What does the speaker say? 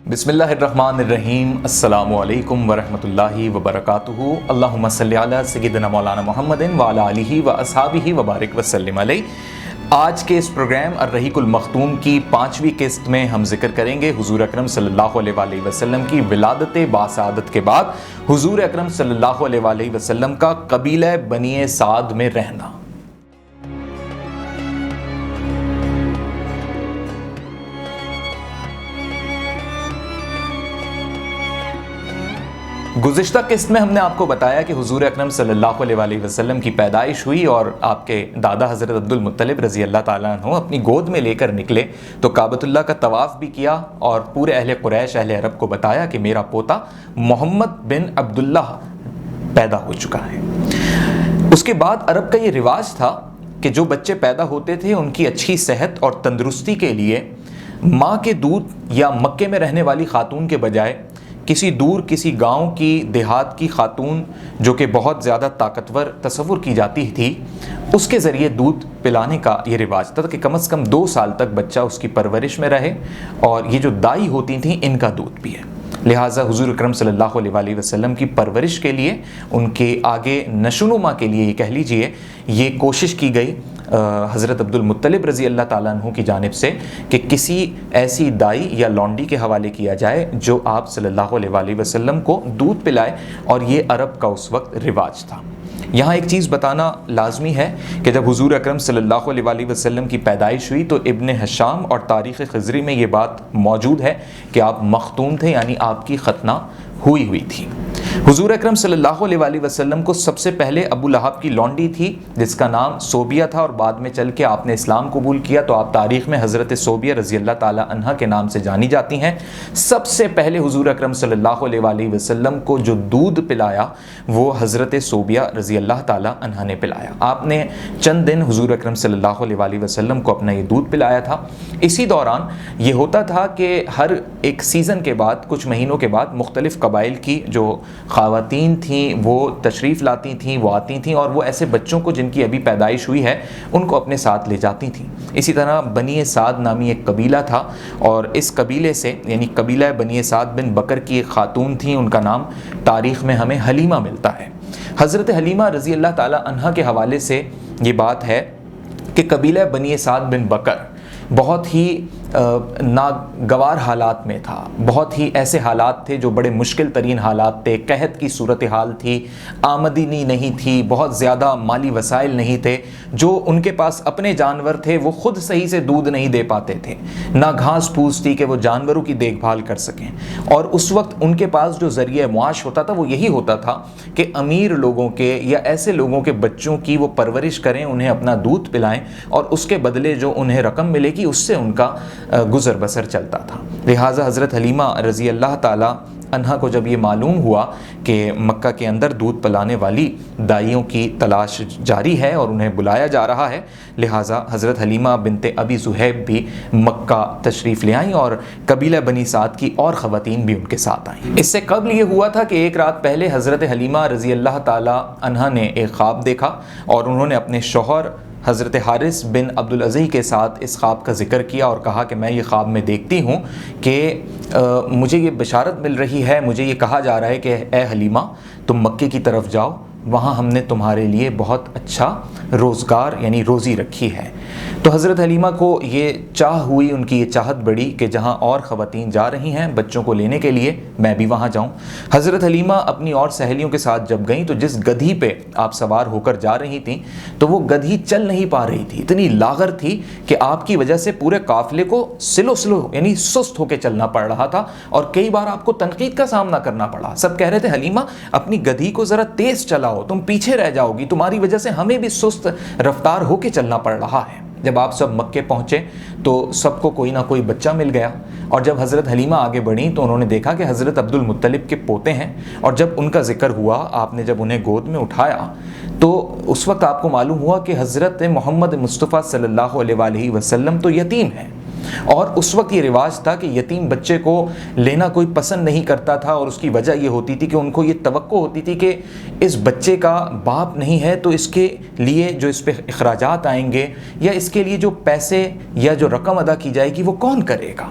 بسم اللہ الرحمن الرحیم۔ السلام علیکم ورحمۃ اللہ وبرکاتہ۔ اللہم صلی علی سیدنا مولانا محمد وعلی آلہ واصحابہ وبارک وسلم علیہ۔ آج کے اس پروگرام الرحیق المختوم کی 5ویں قسط میں ہم ذکر کریں گے حضور اکرم صلی اللہ علیہ وآلہ وسلم کی ولادت باسعادت کے بعد حضور اکرم صلی اللہ علیہ وآلہ وسلم کا قبیلہ بنی سعد میں رہنا۔ گزشتہ قسط میں ہم نے آپ کو بتایا کہ حضور اکرم صلی اللہ علیہ وآلہ وسلم کی پیدائش ہوئی اور آپ کے دادا حضرت عبد المطلب رضی اللہ تعالیٰ عنہ اپنی گود میں لے کر نکلے تو کعبۃ اللہ کا طواف بھی کیا اور پورے اہل قریش اہل عرب کو بتایا کہ میرا پوتا محمد بن عبداللہ پیدا ہو چکا ہے۔ اس کے بعد عرب کا یہ رواج تھا کہ جو بچے پیدا ہوتے تھے ان کی اچھی صحت اور تندرستی کے لیے ماں کے دودھ یا مکے میں رہنے والی خاتون کے بجائے کسی گاؤں کی دیہات کی خاتون جو کہ بہت زیادہ طاقتور تصور کی جاتی تھی اس کے ذریعے دودھ پلانے کا یہ رواج تھا کہ کم از کم 2 سال تک بچہ اس کی پرورش میں رہے، اور یہ جو دائی ہوتی تھیں ان کا دودھ پیے۔ لہٰذا حضور اکرم صلی اللہ علیہ وآلہ وسلم کی پرورش کے لیے، ان کے آگے نشوونما کے لیے یہ کہہ لیجئے یہ کوشش کی گئی حضرت عبد المطلب رضی اللہ تعالیٰ عنہ کی جانب سے کہ کسی ایسی دائی یا لونڈی کے حوالے کیا جائے جو آپ صلی اللہ علیہ وآلہ وسلم کو دودھ پلائے، اور یہ عرب کا اس وقت رواج تھا۔ یہاں ایک چیز بتانا لازمی ہے کہ جب حضور اکرم صلی اللہ علیہ وآلہ وسلم کی پیدائش ہوئی تو ابن ہشام اور تاریخ خضری میں یہ بات موجود ہے کہ آپ مختون تھے، یعنی آپ کی ختنہ ہوئی تھی۔ حضور اکرم صلی اللہ علیہ وآلہ وسلم کو سب سے پہلے ابو لہب کی لونڈی تھی جس کا نام صوبیہ تھا، اور بعد میں چل کے آپ نے اسلام قبول کیا تو آپ تاریخ میں حضرت صوبیہ رضی اللہ تعالی عنہ کے نام سے جانی جاتی ہیں۔ سب سے پہلے حضور اکرم صلی اللہ علیہ وآلہ وسلم کو جو دودھ پلایا وہ حضرت صوبیہ رضی اللہ تعالی عنہ نے پلایا۔ آپ نے چند دن حضور اکرم صلی اللہ علیہ وآلہ وسلم کو اپنا یہ دودھ پلایا تھا۔ اسی دوران یہ ہوتا تھا کہ ہر ایک سیزن کے بعد، کچھ مہینوں کے بعد، مختلف قبائل کی جو خواتین تھیں وہ تشریف لاتی تھیں، وہ آتی تھیں اور وہ ایسے بچوں کو جن کی ابھی پیدائش ہوئی ہے ان کو اپنے ساتھ لے جاتی تھیں۔ اسی طرح بنی سعد نامی ایک قبیلہ تھا، اور اس قبیلے سے یعنی قبیلہ بنی سعد بن بکر کی ایک خاتون تھیں، ان کا نام تاریخ میں ہمیں حلیمہ ملتا ہے۔ حضرت حلیمہ رضی اللہ تعالی عنہ کے حوالے سے یہ بات ہے کہ قبیلہ بنی سعد بن بکر بہت ہی ناگوار حالات میں تھا، بہت ہی ایسے حالات تھے جو بڑے مشکل ترین حالات تھے، قحط کی صورتحال تھی، آمدنی نہیں تھی، بہت زیادہ مالی وسائل نہیں تھے، جو ان کے پاس اپنے جانور تھے وہ خود صحیح سے دودھ نہیں دے پاتے تھے، نہ گھاس پھوس تھی کہ وہ جانوروں کی دیکھ بھال کر سکیں، اور اس وقت ان کے پاس جو ذریعہ معاش ہوتا تھا وہ یہی ہوتا تھا کہ امیر لوگوں کے یا ایسے لوگوں کے بچوں کی وہ پرورش کریں، انہیں اپنا دودھ پلائیں، اور اس کے بدلے جو انہیں رقم ملے گی اس سے ان کا گزر بسر چلتا تھا۔ لہٰذا حضرت حلیمہ رضی اللہ تعالی عنہ کو جب یہ معلوم ہوا کہ مکہ کے اندر دودھ پلانے والی دائیوں کی تلاش جاری ہے اور انہیں بلایا جا رہا ہے، لہٰذا حضرت حلیمہ بنت ابی زحیب بھی مکہ تشریف لے آئیں اور قبیلہ بنی سعد کی اور خواتین بھی ان کے ساتھ آئیں۔ اس سے قبل یہ ہوا تھا کہ ایک رات پہلے حضرت حلیمہ رضی اللہ تعالی عنہ نے ایک خواب دیکھا اور انہوں نے اپنے شوہر حضرت حارث بن عبدالعزیز کے ساتھ اس خواب کا ذکر کیا اور کہا کہ میں یہ خواب میں دیکھتی ہوں کہ مجھے یہ بشارت مل رہی ہے، مجھے یہ کہا جا رہا ہے کہ اے حلیمہ تم مکے کی طرف جاؤ، وہاں ہم نے تمہارے لیے بہت اچھا روزگار یعنی روزی رکھی ہے۔ تو حضرت حلیمہ کو یہ چاہ ہوئی، ان کی یہ چاہت بڑی کہ جہاں اور خواتین جا رہی ہیں بچوں کو لینے کے لیے میں بھی وہاں جاؤں۔ حضرت حلیمہ اپنی اور سہیلیوں کے ساتھ جب گئیں تو جس گدھی پہ آپ سوار ہو کر جا رہی تھیں تو وہ گدھی چل نہیں پا رہی تھی، اتنی لاغر تھی کہ آپ کی وجہ سے پورے قافلے کو سلو یعنی سست ہو کے چلنا پڑ رہا تھا، اور کئی بار آپ کو تنقید کا سامنا کرنا پڑا۔ سب کہہ رہے تھے حلیمہ اپنی گدھی کو ذرا تیز چلاؤ، تم پیچھے رہ جاؤ گی، تمہاری وجہ سے ہمیں بھی سست رفتار ہو کے چلنا پڑ رہا ہے۔ جب آپ سب مکے پہنچے تو سب کو کوئی نہ کوئی بچہ مل گیا، اور جب حضرت حلیمہ آگے بڑھیں تو انہوں نے دیکھا کہ حضرت عبد المطلب کے پوتے ہیں، اور جب ان کا ذکر ہوا آپ نے جب انہیں گود میں اٹھایا تو اس وقت آپ کو معلوم ہوا کہ حضرت محمد مصطفیٰ صلی اللہ علیہ وآلہ وسلم تو یتیم ہیں، اور اس وقت یہ رواج تھا کہ یتیم بچے کو لینا کوئی پسند نہیں کرتا تھا، اور اس کی وجہ یہ ہوتی تھی کہ ان کو یہ توقع ہوتی تھی کہ اس بچے کا باپ نہیں ہے تو اس کے لیے جو اس پہ اخراجات آئیں گے یا اس کے لیے جو پیسے یا جو رقم ادا کی جائے گی وہ کون کرے گا۔